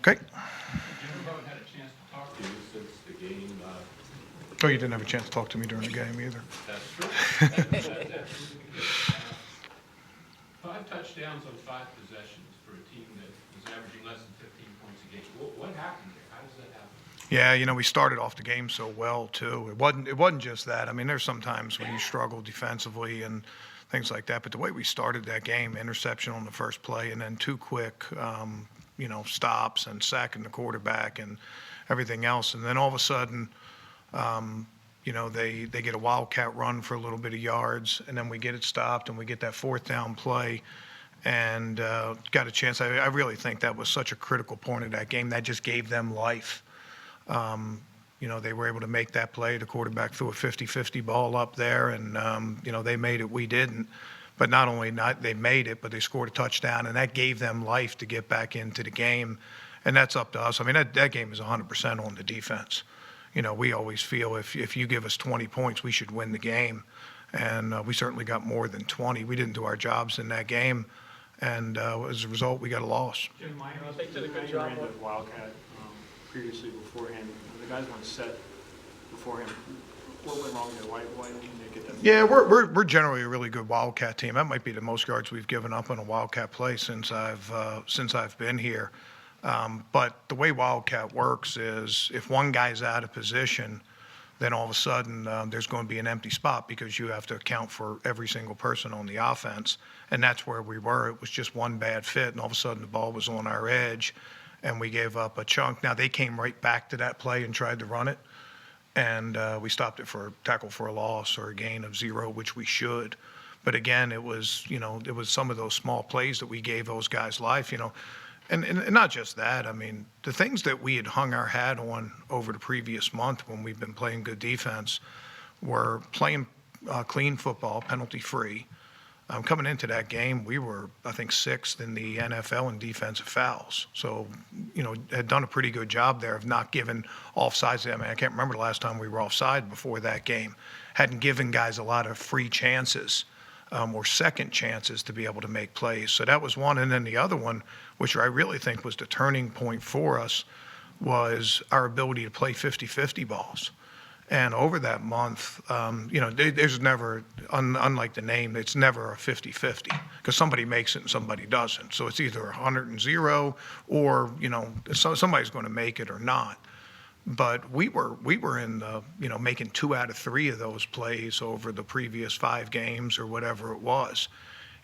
Okay. Jim haven't had a chance to talk to you since the game. Oh, you didn't have a chance to talk to me during the game either. That's true. That's absolutely good. 5 touchdowns on 5 possessions for a team that was averaging less than 15 points a game. What happened there? How does that happen? Yeah, we started off the game so well too. It wasn't just that. I mean, there's some times when you struggle defensively and things like that. But the way we started that game, interception on the first play, and then 2 quick, stops and sacking the quarterback and everything else, and then all of a sudden, they get a wildcat run for a little bit of yards, and then we get it stopped, and we get that 4th down play, and got a chance. I really think that was such a critical point of that game. That just gave them life. They were able to make that play. The quarterback threw a 50-50 ball up there, and, they made it. We didn't. But not only they made it, but they scored a touchdown, and that gave them life to get back into the game. And that's up to us. I mean, that game is 100% on the defense. We always feel if you give us 20 points, we should win the game. And we certainly got more than 20. We didn't do our jobs in that game. And as a result, we got a loss. Jim, I think did a good job with Wildcat previously beforehand. The guys weren't set beforehand. What went wrong there? Why didn't they get that? Yeah, we're generally a really good Wildcat team. That might be the most yards we've given up on a Wildcat play since I've been here. But the way Wildcat works is if one guy's out of position, then all of a sudden there's going to be an empty spot because you have to account for every single person on the offense. And that's where we were. It was just one bad fit, and all of a sudden the ball was on our edge, and we gave up a chunk. Now, they came right back to that play and tried to run it, and we stopped it for a tackle for a loss or a gain of 0, which we should. But again, it was some of those small plays that we gave those guys life, And not just that. I mean, the things that we had hung our hat on over the previous month when we've been playing good defense were playing clean football, penalty-free. Coming into that game, we were, I think, 6th in the NFL in defensive fouls. So, had done a pretty good job there of not giving offsides. I mean, I can't remember the last time we were offside before that game. Hadn't given guys a lot of free chances. Or second chances to be able to make plays. So that was one. And then the other one, which I really think was the turning point for us, was our ability to play 50-50 balls. And over that month, there's never, unlike the name, it's never a 50-50 because somebody makes it and somebody doesn't. So it's either 100 and 0 or, somebody's going to make it or not. But we were in the, making 2 out of 3 of those plays over the previous 5 games or whatever it was.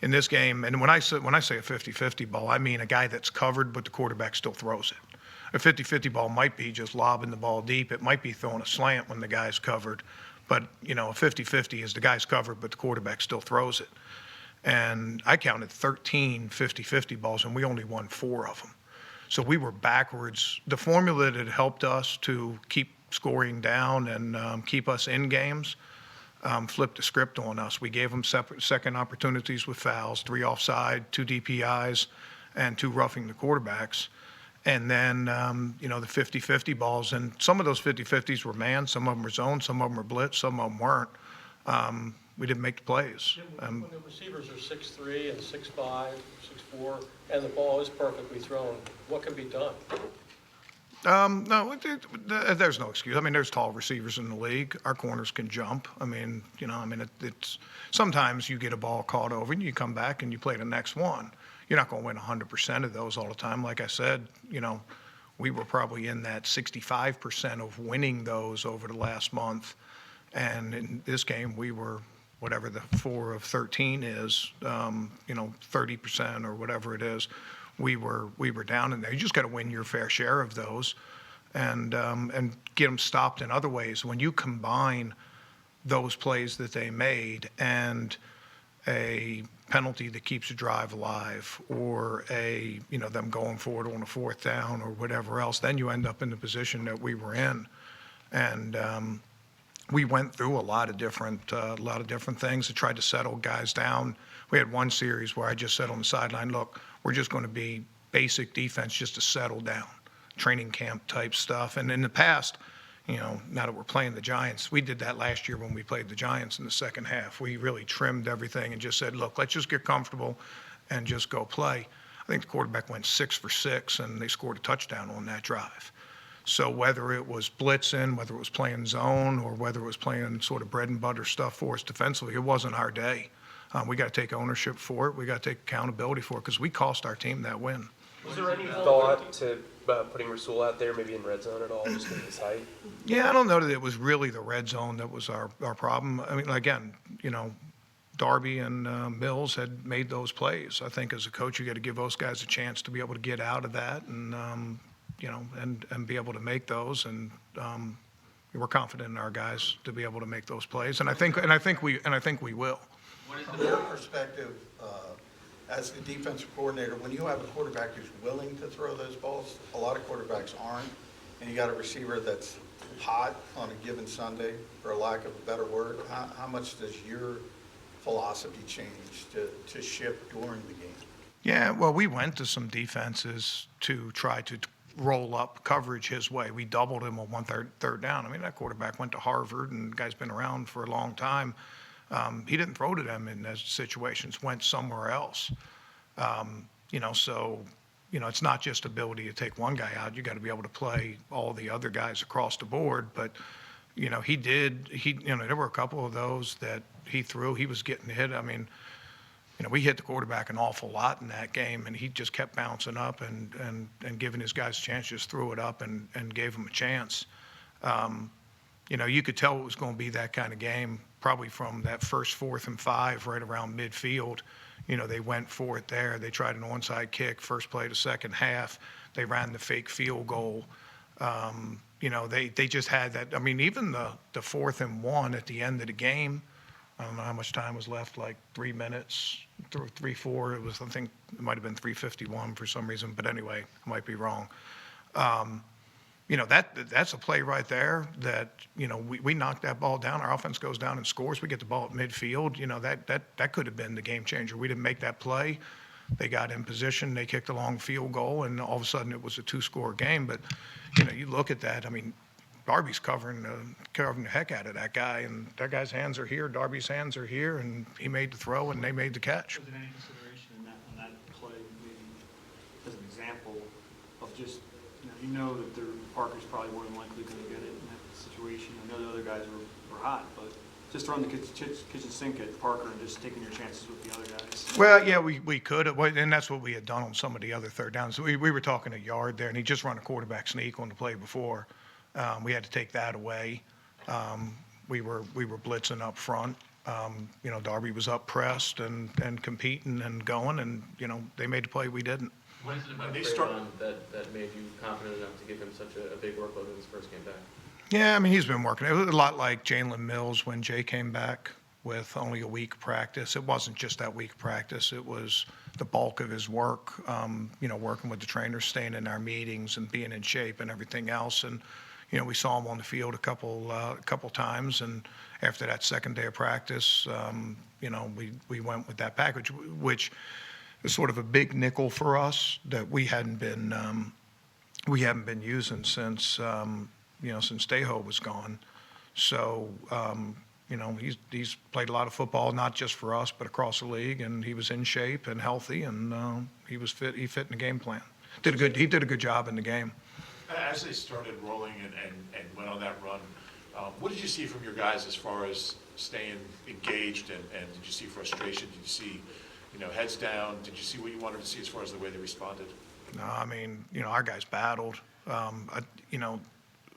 In this game, and when I say a 50-50 ball, I mean a guy that's covered but the quarterback still throws it. A 50-50 ball might be just lobbing the ball deep. It might be throwing a slant when the guy's covered. But, a 50-50 is the guy's covered but the quarterback still throws it. And I counted 13 50-50 balls, and we only won 4 of them. So we were backwards. The formula that had helped us to keep scoring down and keep us in games flipped the script on us. We gave them second opportunities with fouls, 3 offside, 2 DPIs, and 2 roughing the quarterbacks. And then, the 50-50 balls. And some of those 50-50s were man, some of them were zone, some of them were blitz, some of them weren't. We didn't make the plays. When the receivers are 6'3" and 6'5", 6'4", and the ball is perfectly thrown, what can be done? No, there's no excuse. I mean, there's tall receivers in the league. Our corners can jump. I mean, it's sometimes you get a ball caught over and you come back and you play the next one. You're not going to win 100% of those all the time. Like I said, we were probably in that 65% of winning those over the last month. And in this game, we were whatever the 4 of 13 is, 30% or whatever it is. We were down in there. You just got to win your fair share of those, and get them stopped in other ways. When you combine those plays that they made and a penalty that keeps a drive alive, or them going forward on a 4th down or whatever else, then you end up in the position that we were in, and we went through a lot of different things and tried to settle guys down. We had one series where I just said on the sideline, look, we're just going to be basic defense just to settle down, training camp type stuff. And in the past, now that we're playing the Giants, we did that last year when we played the Giants in the second half. We really trimmed everything and just said, look, let's just get comfortable and just go play. think the quarterback went 6 for 6, and they scored a touchdown on that drive. So whether it was blitzing, whether it was playing zone, or whether it was playing sort of bread and butter stuff for us defensively, it wasn't our day. We got to take ownership for it. We got to take accountability for it because we cost our team that win. Was there any thought to putting Rasul out there, maybe in red zone at all, just because of his height? Yeah, I don't know that it was really the red zone that was our problem. I mean, again, Darby and Mills had made those plays. I think as a coach, you got to give those guys a chance to be able to get out of that and, and be able to make those. And we're confident in our guys to be able to make those plays. And I think we will. From your perspective, as the defensive coordinator, when you have a quarterback who's willing to throw those balls, a lot of quarterbacks aren't, and you got a receiver that's hot on a given Sunday, for a lack of a better word, how much does your philosophy change to shift during the game? Yeah, well, we went to some defenses to try to roll up coverage his way. We doubled him on third down. I mean, that quarterback went to Harvard, and the guy's been around for a long time. He didn't throw to them in those situations, went somewhere else. So, it's not just ability to take one guy out. You got to be able to play all the other guys across the board. But, there were a couple of those that he threw. He was getting hit. I mean, we hit the quarterback an awful lot in that game, and he just kept bouncing up and giving his guys a chance, just threw it up and gave them a chance. You could tell it was going to be that kind of game probably from that first 4th and 5 right around midfield. They went for it there. They tried an onside kick, first play of the second half. They ran the fake field goal. They just had that. I mean, even the 4th and 1 at the end of the game, I don't know how much time was left, like 3 minutes, 3-4. It was, I think it might have been 3:51 for some reason, but anyway, I might be wrong. That's a play right there that, we knock that ball down. Our offense goes down and scores. We get the ball at midfield. That could have been the game changer. We didn't make that play. They got in position. They kicked a long field goal, and all of a sudden it was a 2-score game. But, you look at that. I mean, Darby's covering the heck out of that guy, and that guy's hands are here. Darby's hands are here, and he made the throw, and they made the catch. Was there any consideration in that play, maybe as an example of just, that Parker's probably more than likely going to get it in that situation. I know the other guys were hot, but just throwing the kitchen sink at Parker and just taking your chances with the other guys. Well, yeah, we could have, and that's what we had done on some of the other third downs. We were talking a yard there, and he just run a quarterback sneak on the play before. We had to take that away. We were blitzing up front. Darby was up pressed and competing and going, and they made the play. We didn't. What is it about cre'von that made you confident enough to give him such a big workload in his first game back? Yeah, I mean, he's been working. It was a lot like Jalen Mills when Jay came back with only a week practice. It wasn't just that week practice. It was the bulk of his work, working with the trainers, staying in our meetings and being in shape and everything else. And, we saw him on the field a couple times. And after that second day of practice, we went with that package, which is sort of a big nickel for us that we haven't been using since since Dejo was gone. So he's played a lot of football, not just for us but across the league, and he was in shape and healthy, and he was fit. He fit in the game plan. He did a good job in the game. As they started rolling and went on that run, what did you see from your guys as far as staying engaged, and did you see frustration? Did you see heads down? Did you see what you wanted to see as far as the way they responded? No, I mean, our guys battled. There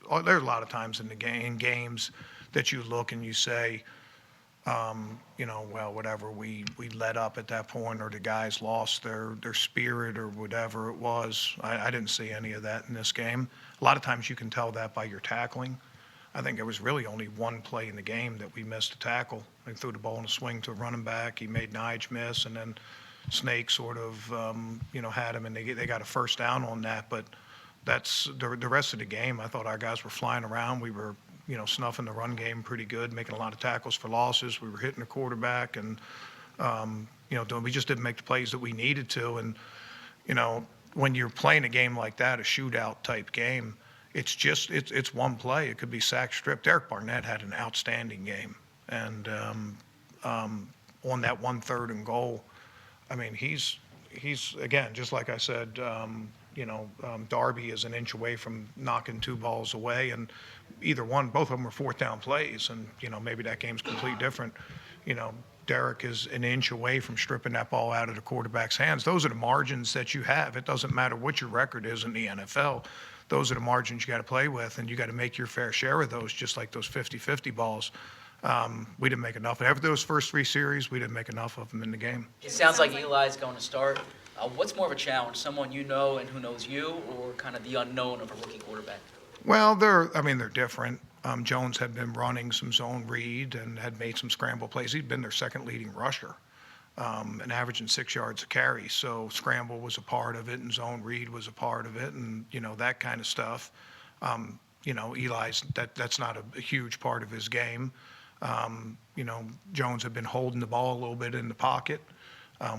are a lot of times in the games that you look and you say, well, whatever, we let up at that point, or the guys lost their spirit or whatever it was. I didn't see any of that in this game. A lot of times you can tell that by your tackling. I think there was really only one play in the game that we missed a tackle. We threw the ball in a swing to a running back. He made Nige miss, and then Snake sort of, had him, and they got a first down on that. But that's the rest of the game. I thought our guys were flying around. We were, snuffing the run game pretty good, making a lot of tackles for losses. We were hitting the quarterback, and, we just didn't make the plays that we needed to. And, when you're playing a game like that, a shootout type game, it's one play. It could be sack stripped. Derek Barnett had an outstanding game. And on that 1 3rd and goal, I mean, he's he's, again, just like I said, Darby is an inch away from knocking 2 balls away, and both of them are fourth down plays, and, maybe that game's completely different. Derek is an inch away from stripping that ball out of the quarterback's hands. Those are the margins that you have. It doesn't matter what your record is in the NFL. Those are the margins you got to play with, and you got to make your fair share of those, just like those 50-50 balls. We didn't make enough. After those first 3 series, we didn't make enough of them in the game. It sounds like Eli's going to start. What's more of a challenge, someone you know and who knows you, or kind of the unknown of a rookie quarterback? Well, they're different. Jones had been running some zone read and had made some scramble plays. He'd been their second leading rusher, and averaging 6 yards a carry. So scramble was a part of it, and zone read was a part of it, and that kind of stuff. Eli's that's not a huge part of his game. Jones had been holding the ball a little bit in the pocket.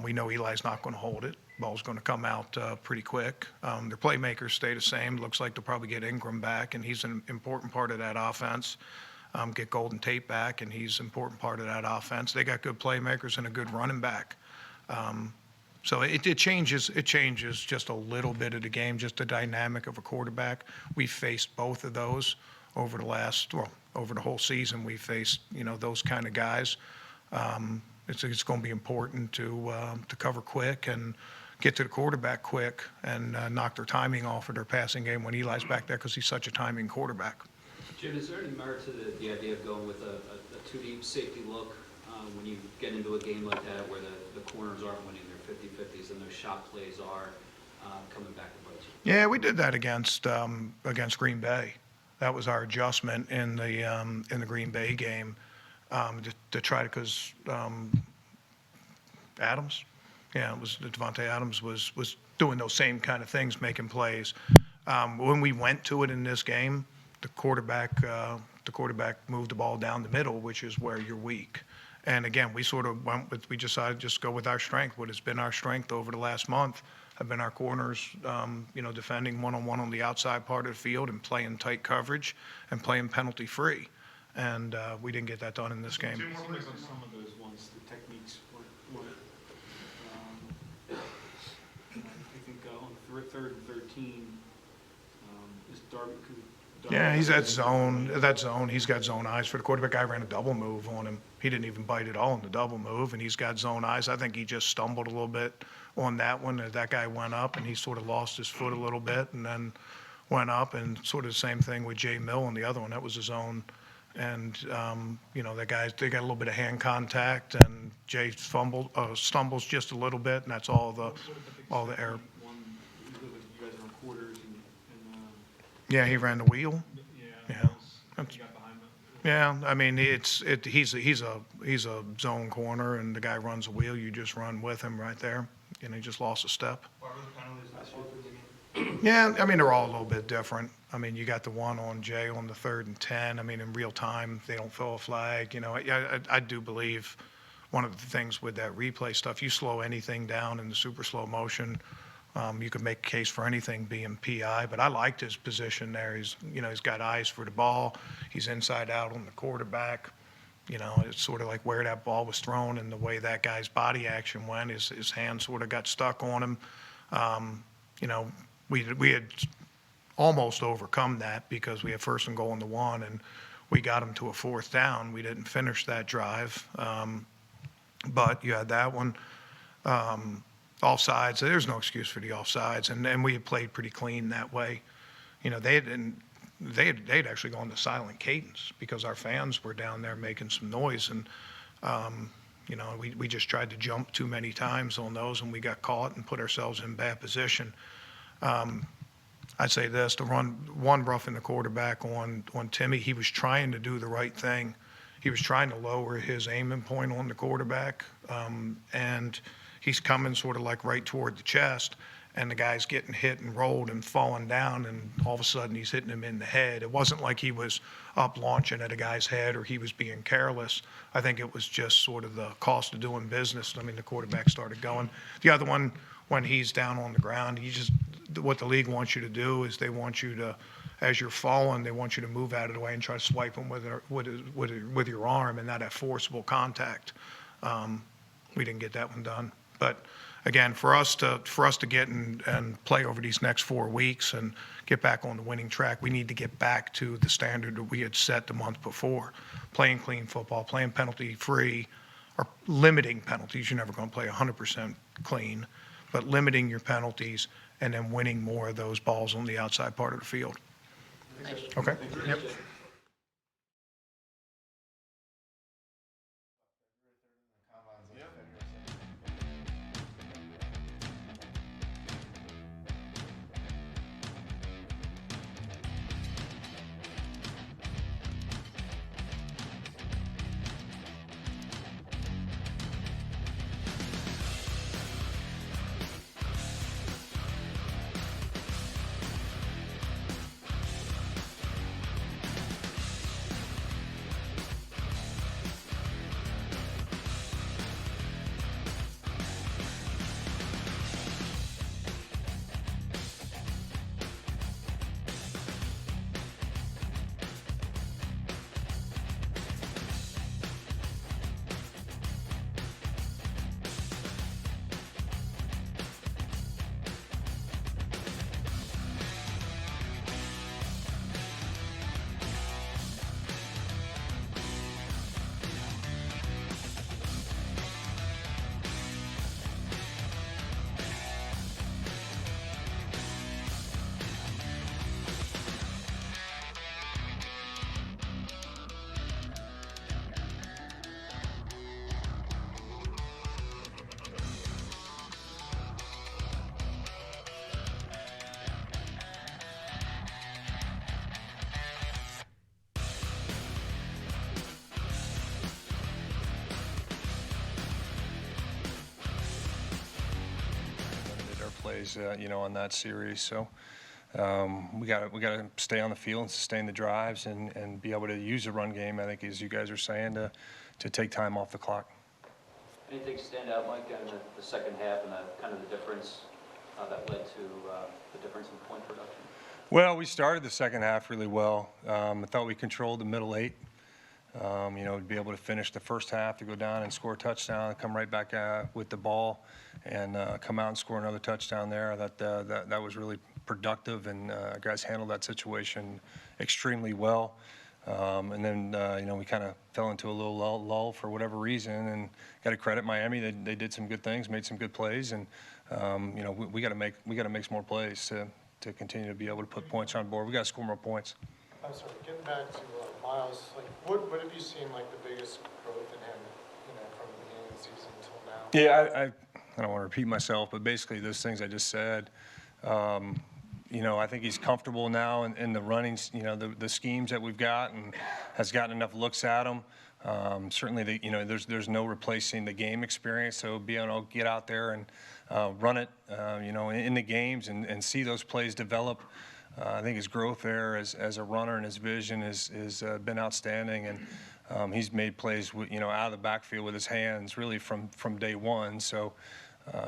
We know Eli's not going to hold it. Ball's going to come out pretty quick. Their playmakers stay the same. Looks like they'll probably get Ingram back, and he's an important part of that offense. Get Golden Tate back, and he's an important part of that offense. They got good playmakers and a good running back. So it changes just a little bit of the game, just the dynamic of a quarterback. We faced both of those over the whole season. We faced, those kind of guys. It's going to be important to cover quick and get to the quarterback quick and knock their timing off of their passing game when Eli's back there, because he's such a timing quarterback. Jim, is there any merit to the idea of going with a two-deep safety look when you get into a game like that where the corners aren't winning their 50-50s and those shot plays are coming back to bite you? Yeah, we did that against Green Bay. That was our adjustment in the Green Bay game to try to, because Adams, it was Devontae Adams was doing those same kind of things, making plays. When we went to it in this game, the quarterback moved the ball down the middle, which is where you're weak. And again, we decided to just go with our strength. What has been our strength over the last month have been our corners, defending one-on-one on the outside part of the field and playing tight coverage and playing penalty-free. And we didn't get that done in this game. It seems like on some of those ones, the techniques were I think on 3rd and 13, is Darby. Yeah, he's that zone. He's got zone eyes for the quarterback. Guy ran a double move on him. He didn't even bite at all in the double move, and he's got zone eyes. I think he just stumbled a little bit on that one. That guy went up, and he sort of lost his foot a little bit, and then went up, and sort of the same thing with Jay Mill on the other one. That was his own. And, they got a little bit of hand contact, and Jay stumbles just a little bit, and that's all the error. One, you guys are on quarters and Yeah, he ran the wheel. Yeah. you got behind them. Yeah, I mean, he's a zone corner, and the guy runs a wheel. You just run with him right there, and he just lost a step. What were the penalties last year for the game? Yeah, I mean, they're all a little bit different. I mean, you got the one on Jay on the 3rd and 10. I mean, in real time, they don't throw a flag. I do believe one of the things with that replay stuff, you slow anything down in the super slow motion, you could make a case for anything being PI, but I liked his position there. He's got eyes for the ball. He's inside out on the quarterback. It's sort of like where that ball was thrown and the way that guy's body action went. His hand sort of got stuck on him. We had almost overcome that because we had 1st and goal on the 1, and we got him to a 4th down. We didn't finish that drive, but you had that one. Offsides, there's no excuse for the offsides, and we had played pretty clean that way. They'd actually gone to silent cadence because our fans were down there making some noise, and we just tried to jump too many times on those, and we got caught and put ourselves in bad position. I'd say this: the one roughing the quarterback on Timmy, he was trying to do the right thing. He was trying to lower his aiming point on the quarterback, and he's coming sort of like right toward the chest, and the guy's getting hit and rolled and falling down, and all of a sudden he's hitting him in the head. It wasn't like he was up launching at a guy's head or he was being careless. I think it was just sort of the cost of doing business. I mean, the quarterback started going. The other one, when he's down on the ground, what the league wants you to do is they want you to, as you're falling, they want you to move out of the way and try to swipe him with your arm and not have forcible contact. We didn't get that one done. But again, for us to get and play over these next 4 weeks and get back on the winning track, we need to get back to the standard that we had set the month before. Playing clean football, playing penalty-free, or limiting penalties. You're never going to play 100% clean, but limiting your penalties and then winning more of those balls on the outside part of the field. Okay? Yep. Plays, on that series. So we got to stay on the field and sustain the drives and be able to use the run game, I think, as you guys are saying, to take time off the clock. Anything stand out, Mike, in the second half and kind of the difference that led to the difference in point production? Well, we started the second half really well. I thought we controlled the middle eight. To be able to finish the first half, to go down and score a touchdown, come right back with the ball, and come out and score another touchdown there. That was really productive, and our guys handled that situation extremely well. And then, we kind of fell into a little lull for whatever reason, and got to credit Miami. They did some good things, made some good plays, and we got to make some more plays to continue to be able to put points on board. We got to score more points. I'm sorry, getting back to Miles, what have you seen the biggest growth in him, from the beginning of the season until now? Yeah, I don't want to repeat myself, but basically those things I just said. I think he's comfortable now in the running, the schemes that we've got, and has gotten enough looks at them. Certainly, there's no replacing the game experience. So being able to get out there and run it, in the games and see those plays develop. I think his growth there as a runner and his vision has been outstanding, and he's made plays out of the backfield with his hands really from day one. So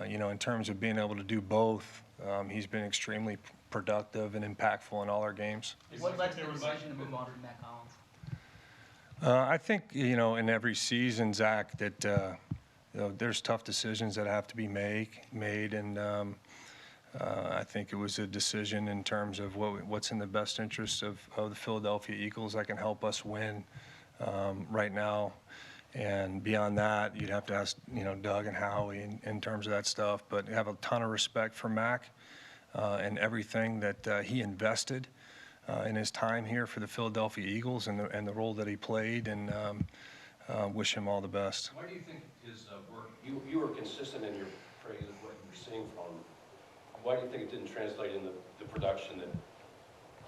in terms of being able to do both, he's been extremely productive and impactful in all our games. What led to the decision to move on from Matt Collins? I think in every season, Zach, that there's tough decisions that have to be made, and I think it was a decision in terms of what's in the best interest of the Philadelphia Eagles that can help us win right now. And beyond that, you'd have to ask, Doug and Howie in terms of that stuff. But I have a ton of respect for Mac and everything that he invested in his time here for the Philadelphia Eagles and the role that he played, and wish him all the best. Why do you think his work, you were consistent in your praise of what you were seeing from him. Why do you think it didn't translate in the production that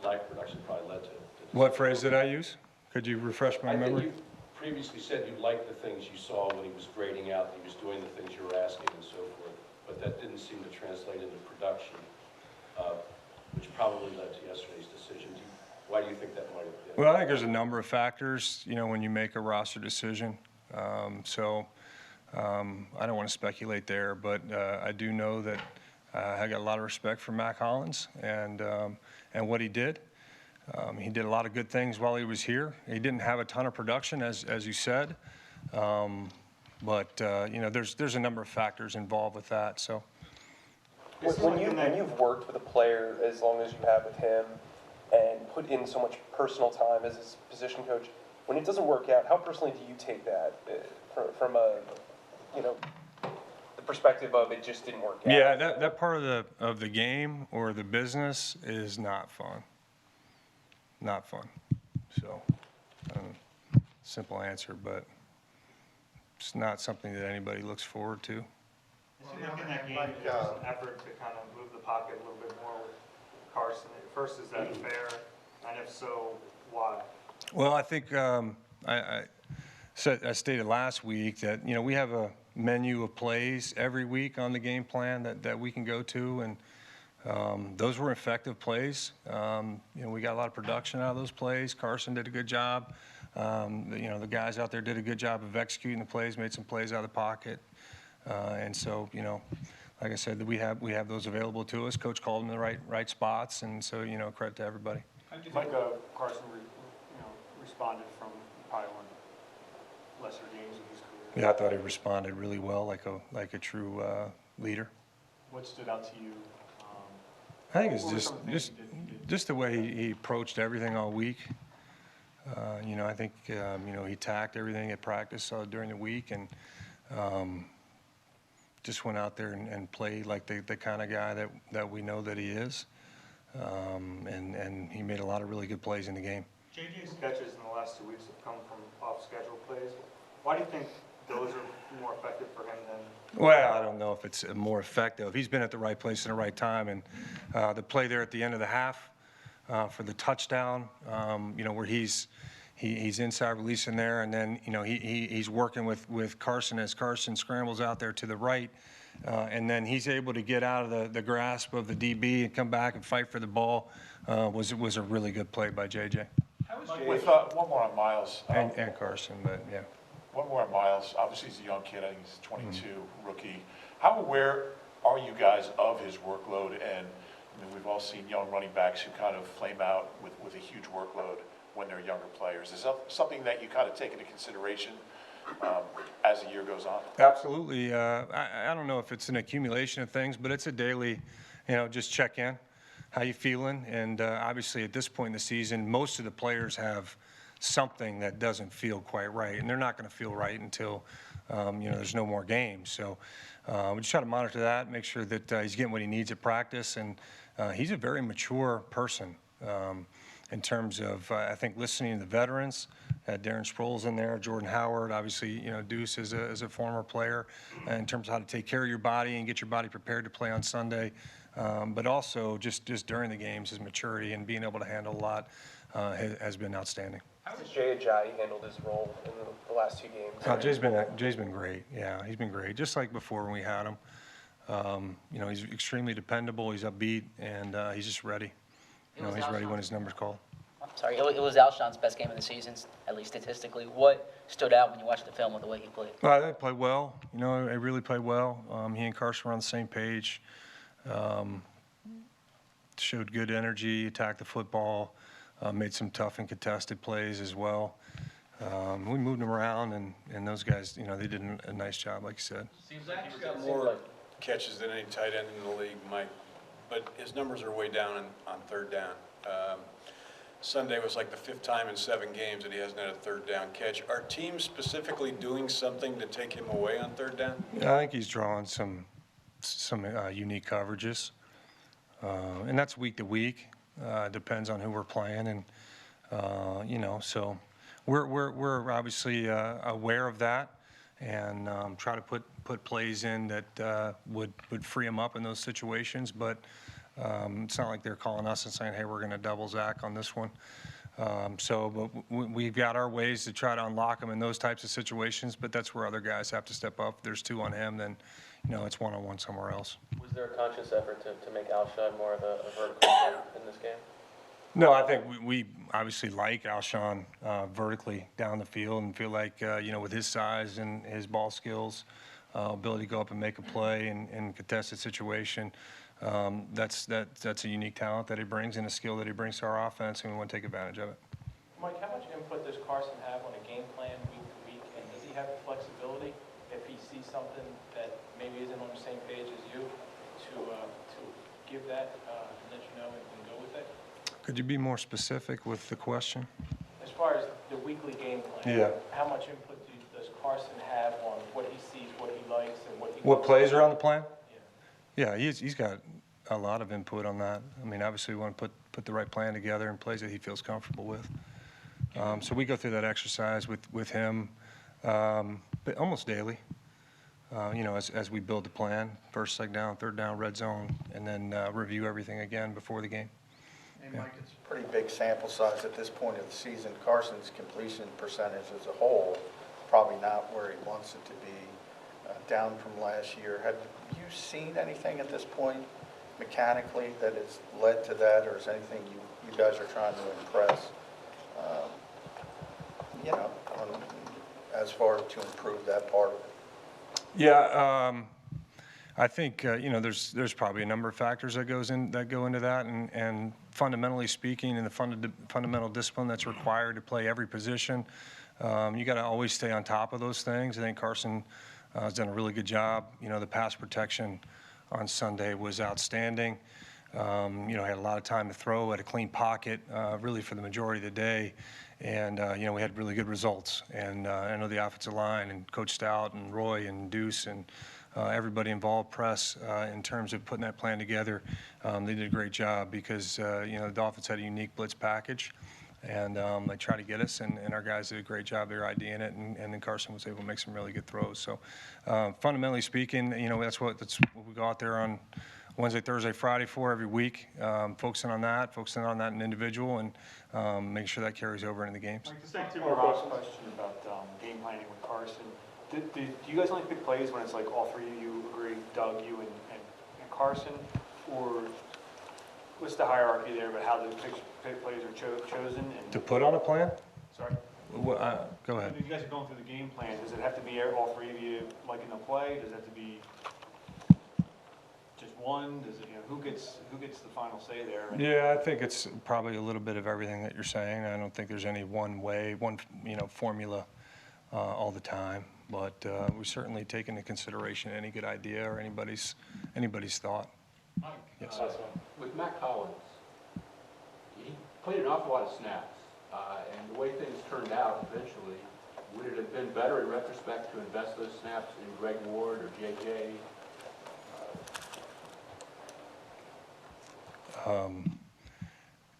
lack of production probably led to? What phrase did I use? Could you refresh my memory? I think you previously said you liked the things you saw when he was grading out, that he was doing the things you were asking and so forth, but that didn't seem to translate into production, which probably led to yesterday's decision. Why do you think that might have been? Well, I think there's a number of factors, when you make a roster decision. I don't want to speculate there, but I do know that I got a lot of respect for Mac Hollins and what he did. He did a lot of good things while he was here. He didn't have a ton of production, as you said, But, there's a number of factors involved with that, so. When you've worked with a player as long as you have with him and put in so much personal time as his position coach, when it doesn't work out, how personally do you take that from a, the perspective of it just didn't work out? Yeah, that part of the game or the business is not fun. Not fun. So, simple answer, but it's not something that anybody looks forward to. It seemed like in that game, there was an effort to kind of move the pocket a little bit more with Carson. First, is that fair? And if so, why? Well, I think I stated last week that, we have a menu of plays every week on the game plan that we can go to, and those were effective plays. We got a lot of production out of those plays. Carson did a good job. The guys out there did a good job of executing the plays, made some plays out of the pocket. And so, like I said, we have those available to us. Coach called them in the right spots, and so, credit to everybody. How do you think Carson responded from probably one of the lesser games of his career? Yeah, I thought he responded really well, like a true leader. What stood out to you? I think it's What were some of the things just the way he approached everything all week. I think he attacked everything at practice during the week, and just went out there and played like the kind of guy that we know that he is. And he made a lot of really good plays in the game. JJ's catches in the last 2 weeks have come from off-schedule plays. Why do you think those are more effective for him than? Well, I don't know if it's more effective. He's been at the right place at the right time, and the play there at the end of the half for the touchdown, where he's inside releasing there, and then he's working with Carson as Carson scrambles out there to the right, and then he's able to get out of the grasp of the DB and come back and fight for the ball. Was a really good play by JJ. With one more on Miles. And Carson, but yeah. One more on Miles. Obviously, he's a young kid. I think he's 22, rookie. How aware are you guys of his workload? And we've all seen young running backs who kind of flame out with a huge workload when they're younger players. Is that something that you kind of take into consideration as the year goes on? Absolutely. I don't know if it's an accumulation of things, but it's a daily, just check in. How you feeling? And obviously at this point in the season, most of the players have something that doesn't feel quite right, and they're not going to feel right until there's no more games. So we just try to monitor that, make sure that he's getting what he needs at practice, and he's a very mature person in terms of I think listening to the veterans. Darren Sproles in there, Jordan Howard, obviously Deuce is a former player, in terms of how to take care of your body and get your body prepared to play on Sunday. But also just during the games, his maturity and being able to handle a lot has been outstanding. How has Jay Ajayi handled his role in the last 2 games? Jay's been great. Yeah, he's been great. Just like before when we had him. He's extremely dependable. He's upbeat, and he's just ready. He's ready when his number's called. Sorry, it was Alshon's best game of the season, at least statistically. What stood out when you watched the film with the way he played? Well, I think he played well. He really played well. He and Carson were on the same page. Showed good energy, attacked the football, made some tough and contested plays as well. We moved him around, and those guys, they did a nice job, like you said. Zach's got more catches than any tight end in the league, Mike, but his numbers are way down on third down. Sunday was like the 5th time in 7 games that he hasn't had a third down catch. Are teams specifically doing something to take him away on third down? Yeah, I think he's drawing some unique coverages, and that's week to week. Depends on who we're playing, and so we're obviously aware of that, and try to put plays in that would free him up in those situations. But it's not like they're calling us and saying, "Hey, we're going to double Zach on this one." But we've got our ways to try to unlock him in those types of situations. But that's where other guys have to step up. If there's 2 on him, then it's 1-on-1 somewhere else. Was there a conscious effort to make Alshon more of a vertical in this game? No, I think we obviously like Alshon vertically down the field, and feel like with his size and his ball skills, ability to go up and make a play in contested situation, that's a unique talent that he brings and a skill that he brings to our offense, and we want to take advantage of it. Mike, how much input does Carson have on a game plan week to week, and does he have the flexibility see something that maybe isn't on the same page as you, to give that, and let you know and go with it? Could you be more specific with the question? As far as the weekly game plan, Yeah. how much input does Carson have on what he sees, what he likes, and what he What wants plays to are on do? the plan? Yeah. Yeah, he's got a lot of input on that. I mean, obviously, we want to put the right plan together and plays that he feels comfortable with. So we go through that exercise with him but almost daily, as we build the plan, first, second down, third down, red zone, and then review everything again before the game. And Mike, it's a pretty big sample size at this point of the season. Carson's completion percentage as a whole, probably not where he wants it to be, down from last year. Have you seen anything at this point mechanically that has led to that, or is anything you guys are trying to impress, as far to improve that part of it? Yeah, I think there's probably a number of factors that go into that, and fundamentally speaking, in the fundamental discipline that's required to play every position, you got to always stay on top of those things. I think Carson has done a really good job. The pass protection on Sunday was outstanding. Had a lot of time to throw, had a clean pocket really for the majority of the day. And, we had really good results. And I know the offensive line and Coach Stout and Roy and Deuce and everybody involved, press, in terms of putting that plan together. They did a great job because, the Dolphins had a unique blitz package. And they tried to get us, and our guys did a great job. They were IDing it, and then Carson was able to make some really good throws. So fundamentally speaking, that's what we go out there on Wednesday, Thursday, Friday for every week, focusing on that in individual, and making sure that carries over into the games. Mike, just back to Rob's question about game planning with Carson. Do you guys only pick plays when it's like all three of you agree, Doug, you, and Carson? Or what's the hierarchy there about how the plays are chosen? And To put on a plan? Sorry? Go ahead. If you guys are going through the game plan, does it have to be all three of you liking the play? Does it have to be just one? Does it, who gets the final say there? Yeah, I think it's probably a little bit of everything that you're saying. I don't think there's any one way, formula all the time. But we certainly take into consideration any good idea or anybody's thought. Mike, Yes. with Matt Collins, he played an awful lot of snaps, and the way things turned out eventually, would it have been better in retrospect to invest those snaps in Greg Ward or JJ?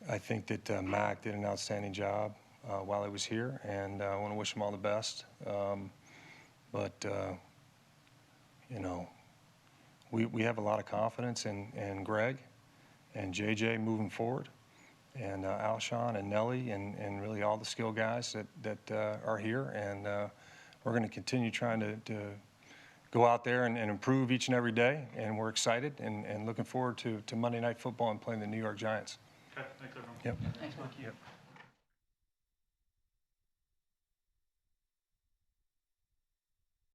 I think that Mac did an outstanding job while he was here, and I want to wish him all the best. We have a lot of confidence in Greg and JJ moving forward, and Alshon and Nelly and really all the skill guys that are here. And we're going to continue trying to go out there and improve each and every day. And we're excited and looking forward to Monday Night Football and playing the New York Giants. Okay, thanks everyone. Yep. Thanks, Mike. Yep.